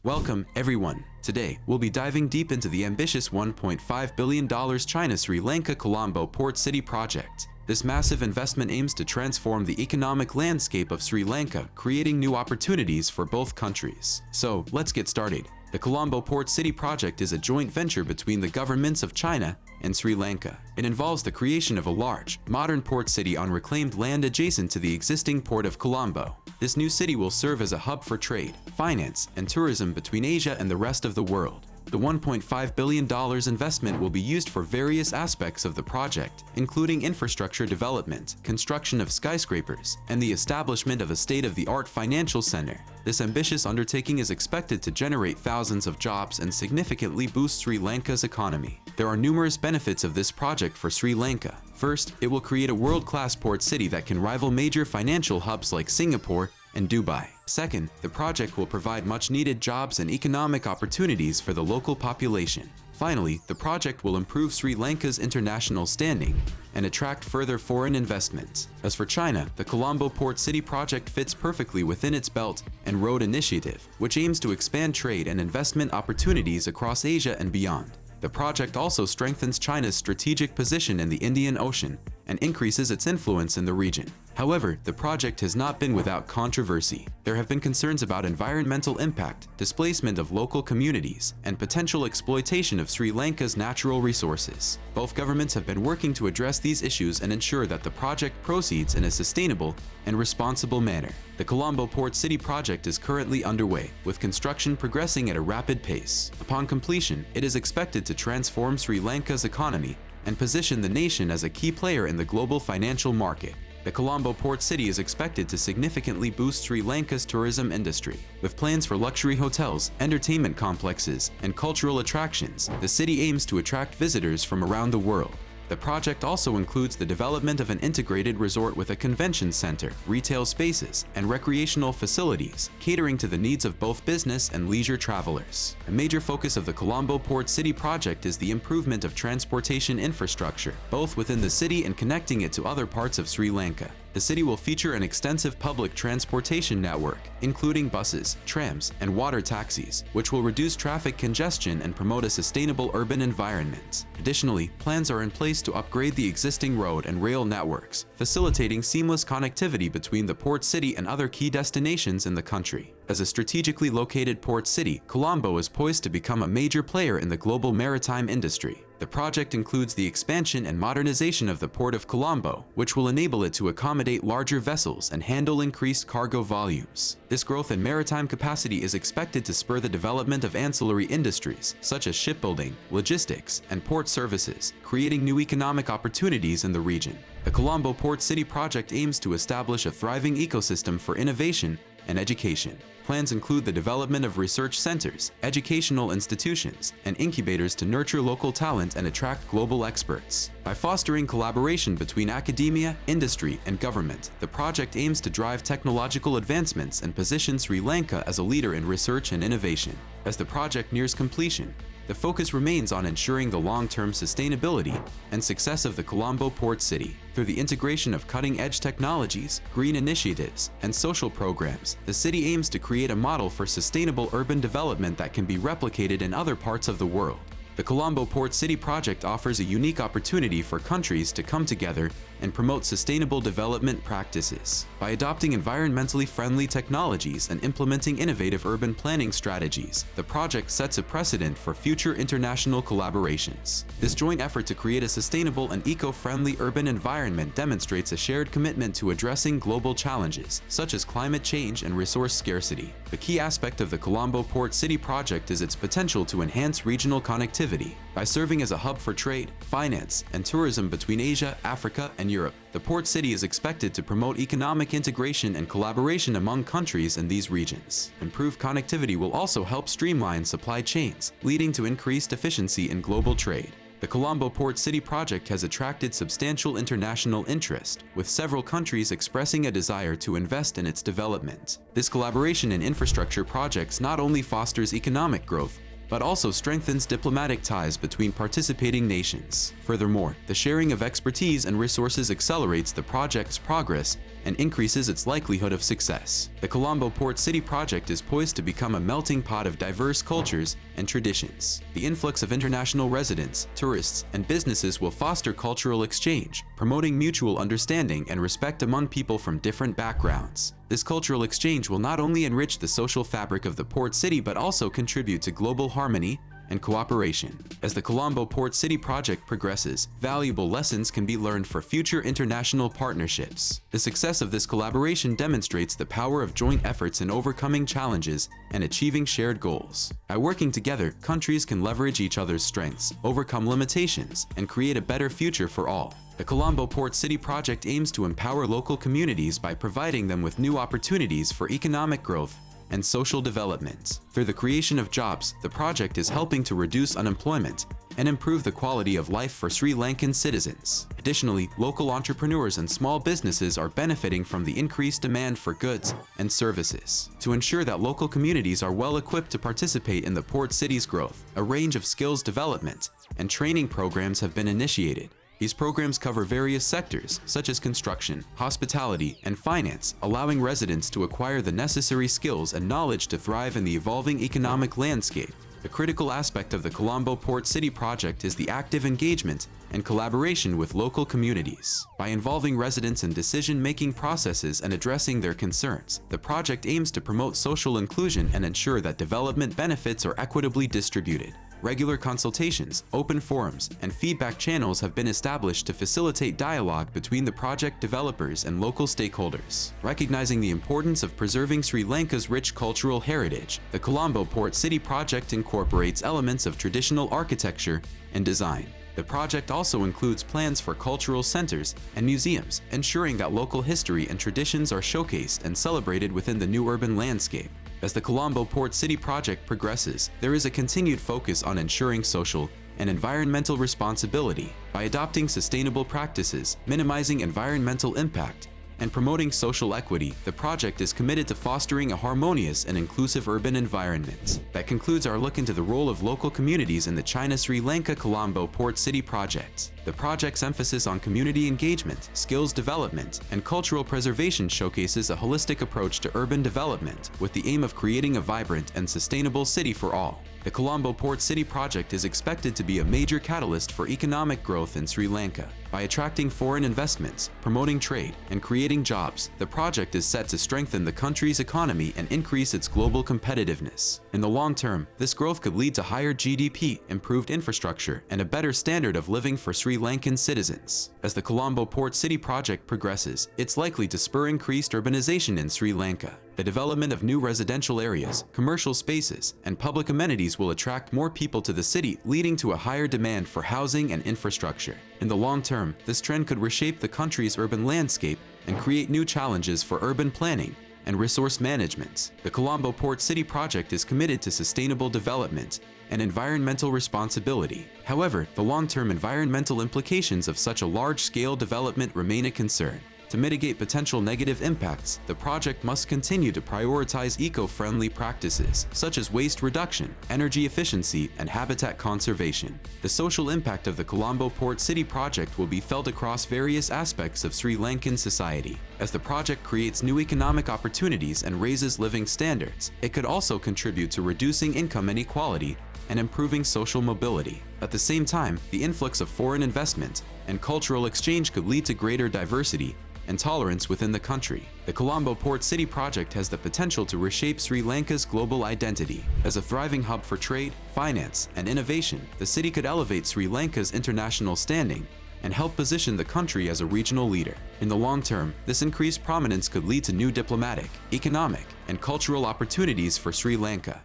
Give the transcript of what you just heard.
Welcome, everyone. Today, we'll be diving deep into the ambitious $1.5 billion China-Sri Lanka Colombo Port City project. This massive investment aims to transform the economic landscape of Sri Lanka, creating new opportunities for both countries. So, let's get started. The Colombo Port City project is a joint venture between the governments of China and Sri Lanka. It involves the creation of a large, modern port city on reclaimed land adjacent to the existing Port of Colombo. This new city will serve as a hub for trade, finance, and tourism between Asia and the rest of the world. The $1.5 billion investment will be used for various aspects of the project, including infrastructure development, construction of skyscrapers, and the establishment of a state-of-the-art financial center. This ambitious undertaking is expected to generate thousands of jobs and significantly boost Sri Lanka's economy. There are numerous benefits of this project for Sri Lanka. First, it will create a world-class port city that can rival major financial hubs like Singapore and Dubai. Second, the project will provide much-needed jobs and economic opportunities for the local population. Finally, the project will improve Sri Lanka's international standing and attract further foreign investments. As for China, the Colombo Port City project fits perfectly within its Belt and Road Initiative, which aims to expand trade and investment opportunities across Asia and beyond. The project also strengthens China's strategic position in the Indian Ocean and increases its influence in the region. However, the project has not been without controversy. There have been concerns about environmental impact, displacement of local communities, and potential exploitation of Sri Lanka's natural resources. Both governments have been working to address these issues and ensure that the project proceeds in a sustainable and responsible manner. The Colombo Port City project is currently underway, with construction progressing at a rapid pace. Upon completion, it is expected to transform Sri Lanka's economy and position the nation as a key player in the global financial market. The Colombo Port City is expected to significantly boost Sri Lanka's tourism industry. With plans for luxury hotels, entertainment complexes, and cultural attractions, the city aims to attract visitors from around the world. The project also includes the development of an integrated resort with a convention center, retail spaces, and recreational facilities, catering to the needs of both business and leisure travelers. A major focus of the Colombo Port City project is the improvement of transportation infrastructure, both within the city and connecting it to other parts of Sri Lanka. The city will feature an extensive public transportation network, including buses, trams, and water taxis, which will reduce traffic congestion and promote a sustainable urban environment. Additionally, plans are in place to upgrade the existing road and rail networks, facilitating seamless connectivity between the port city and other key destinations in the country. As a strategically located port city, Colombo is poised to become a major player in the global maritime industry. The project includes the expansion and modernization of the Port of Colombo, which will enable it to accommodate larger vessels and handle increased cargo volumes. This growth in maritime capacity is expected to spur the development of ancillary industries, such as shipbuilding, logistics, and port services, creating new economic opportunities in the region. The Colombo Port City project aims to establish a thriving ecosystem for innovation and education. Plans include the development of research centers, educational institutions, and incubators to nurture local talent and attract global experts. By fostering collaboration between academia, industry, and government, the project aims to drive technological advancements and position Sri Lanka as a leader in research and innovation. As the project nears completion, the focus remains on ensuring the long-term sustainability and success of the Colombo Port City. Through the integration of cutting-edge technologies, green initiatives, and social programs, the city aims to create a model for sustainable urban development that can be replicated in other parts of the world. The Colombo Port City project offers a unique opportunity for countries to come together and promote sustainable development practices. By adopting environmentally friendly technologies and implementing innovative urban planning strategies, the project sets a precedent for future international collaborations. This joint effort to create a sustainable and eco-friendly urban environment demonstrates a shared commitment to addressing global challenges, such as climate change and resource scarcity. The key aspect of the Colombo Port City project is its potential to enhance regional connectivity. By serving as a hub for trade, finance, and tourism between Asia, Africa, and Europe, the port city is expected to promote economic integration and collaboration among countries in these regions. Improved connectivity will also help streamline supply chains, leading to increased efficiency in global trade. The Colombo Port City project has attracted substantial international interest, with several countries expressing a desire to invest in its development. This collaboration in infrastructure projects not only fosters economic growth, but also strengthens diplomatic ties between participating nations. Furthermore, the sharing of expertise and resources accelerates the project's progress and increases its likelihood of success. The Colombo Port City project is poised to become a melting pot of diverse cultures and traditions. The influx of international residents, tourists, and businesses will foster cultural exchange, promoting mutual understanding and respect among people from different backgrounds. This cultural exchange will not only enrich the social fabric of the port city but also contribute to global harmony and cooperation. As the Colombo Port City project progresses, valuable lessons can be learned for future international partnerships. The success of this collaboration demonstrates the power of joint efforts in overcoming challenges and achieving shared goals. By working together, countries can leverage each other's strengths, overcome limitations, and create a better future for all. The Colombo Port City project aims to empower local communities by providing them with new opportunities for economic growth and social development. Through the creation of jobs, the project is helping to reduce unemployment and improve the quality of life for Sri Lankan citizens. Additionally, local entrepreneurs and small businesses are benefiting from the increased demand for goods and services. To ensure that local communities are well equipped to participate in the port city's growth, a range of skills development and training programs have been initiated. These programs cover various sectors, such as construction, hospitality, and finance, allowing residents to acquire the necessary skills and knowledge to thrive in the evolving economic landscape. The critical aspect of the Colombo Port City project is the active engagement and collaboration with local communities. By involving residents in decision-making processes and addressing their concerns, the project aims to promote social inclusion and ensure that development benefits are equitably distributed. Regular consultations, open forums, and feedback channels have been established to facilitate dialogue between the project developers and local stakeholders. Recognizing the importance of preserving Sri Lanka's rich cultural heritage, the Colombo Port City project incorporates elements of traditional architecture and design. The project also includes plans for cultural centers and museums, ensuring that local history and traditions are showcased and celebrated within the new urban landscape. As the Colombo Port City project progresses, there is a continued focus on ensuring social and environmental responsibility. By adopting sustainable practices, minimizing environmental impact, and promoting social equity, the project is committed to fostering a harmonious and inclusive urban environment. That concludes our look into the role of local communities in the China-Sri Lanka Colombo Port City project. The project's emphasis on community engagement, skills development, and cultural preservation showcases a holistic approach to urban development with the aim of creating a vibrant and sustainable city for all. The Colombo Port City project is expected to be a major catalyst for economic growth in Sri Lanka. By attracting foreign investments, promoting trade, and creating jobs, the project is set to strengthen the country's economy and increase its global competitiveness. In the long term, this growth could lead to higher GDP, improved infrastructure, and a better standard of living for Sri Lankan citizens. As the Colombo Port City project progresses, it's likely to spur increased urbanization in Sri Lanka. The development of new residential areas, commercial spaces, and public amenities will attract more people to the city, leading to a higher demand for housing and infrastructure. In the long term, this trend could reshape the country's urban landscape and create new challenges for urban planning and resource management. The Colombo Port City project is committed to sustainable development and environmental responsibility. However, the long-term environmental implications of such a large-scale development remain a concern. To mitigate potential negative impacts, the project must continue to prioritize eco-friendly practices, such as waste reduction, energy efficiency, and habitat conservation. The social impact of the Colombo Port City project will be felt across various aspects of Sri Lankan society. As the project creates new economic opportunities and raises living standards, it could also contribute to reducing income inequality and improving social mobility. At the same time, the influx of foreign investment and cultural exchange could lead to greater diversity and tolerance within the country. The Colombo Port City project has the potential to reshape Sri Lanka's global identity. As a thriving hub for trade, finance, and innovation, the city could elevate Sri Lanka's international standing and help position the country as a regional leader. In the long term, this increased prominence could lead to new diplomatic, economic, and cultural opportunities for Sri Lanka.